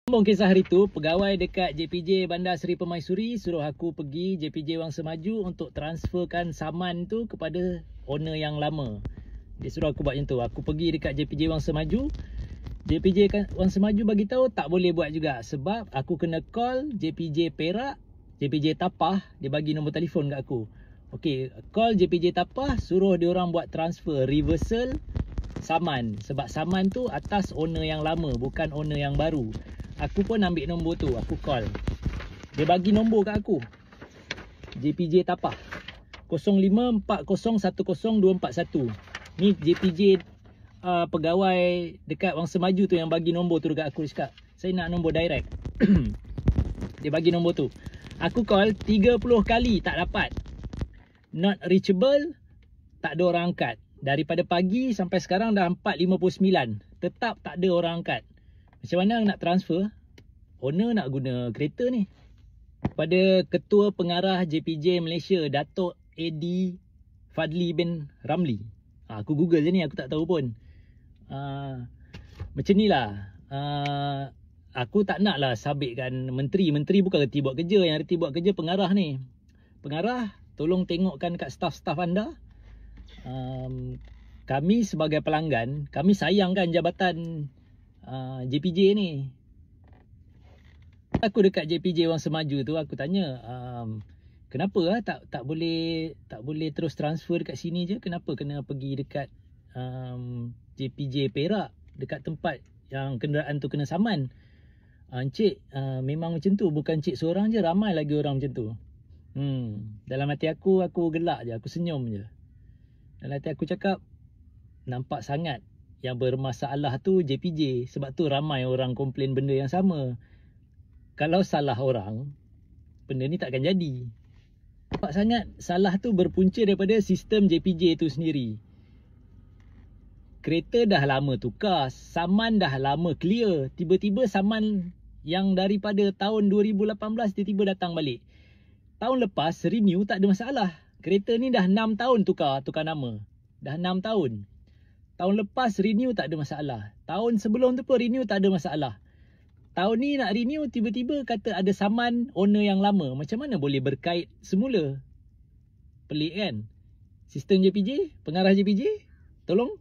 Sambung kisah hari tu, pegawai dekat JPJ Bandar Seri Permaisuri suruh aku pergi JPJ Wang Semaju untuk transferkan saman tu kepada owner yang lama. Dia suruh aku buat macam tu. Aku pergi dekat JPJ Wang Semaju. JPJ Wang Semaju bagi tahu tak boleh buat juga sebab aku kena call JPJ Perak, JPJ Tapah, dia bagi nombor telefon kat aku. Okey, call JPJ Tapah, suruh dia orang buat transfer reversal saman sebab saman tu atas owner yang lama, bukan owner yang baru. Aku pun ambil nombor tu, aku call. Dia bagi nombor kat aku. JPJ Tapah 0540102441. Ni JPJ pegawai dekat Wang Semaju tu yang bagi nombor tu dekat aku. Dia cakap, saya nak nombor direct. Dia bagi nombor tu. Aku call 30 kali tak dapat. Not reachable, tak ada orang angkat. Daripada pagi sampai sekarang dah 4.59. Tetap tak ada orang angkat. Macam mana nak transfer? Owner nak guna kereta ni. Pada Ketua Pengarah JPJ Malaysia, Datuk AD Fadli bin Ramli. Aku google je ni, aku tak tahu pun. Macam ni lah. Aku tak nak lah sabitkan menteri. Menteri bukan reti buat kerja. Yang reti buat kerja pengarah ni. Pengarah, tolong tengokkan kat staff-staff anda. Kami sebagai pelanggan, kami sayangkan jabatan JPJ ni. Aku dekat JPJ Wang Semaju tu, aku tanya, kenapa tak boleh terus transfer dekat sini je? Kenapa kena pergi dekat JPJ Perak, dekat tempat yang kenderaan tu kena saman? Encik, memang macam tu. Bukan cik seorang je, ramai lagi orang macam tu. Dalam hati aku gelak je, aku senyum je. Dalam hati aku cakap, nampak sangat yang bermasalah tu JPJ. Sebab tu ramai orang komplain benda yang sama. Kalau salah orang, benda ni takkan jadi. Nampak sangat salah tu berpunca daripada sistem JPJ tu sendiri. Kereta dah lama tukar, saman dah lama clear. Tiba-tiba saman yang daripada tahun 2018 tiba-tiba datang balik. Tahun lepas renew tak ada masalah. Kereta ni dah 6 tahun tukar nama. Dah 6 tahun. Tahun lepas renew tak ada masalah. Tahun sebelum tu pun renew tak ada masalah. Tahun ni nak renew tiba-tiba kata ada saman owner yang lama. Macam mana boleh berkait semula? Pelik kan? Sistem JPJ, pengarah JPJ, tolong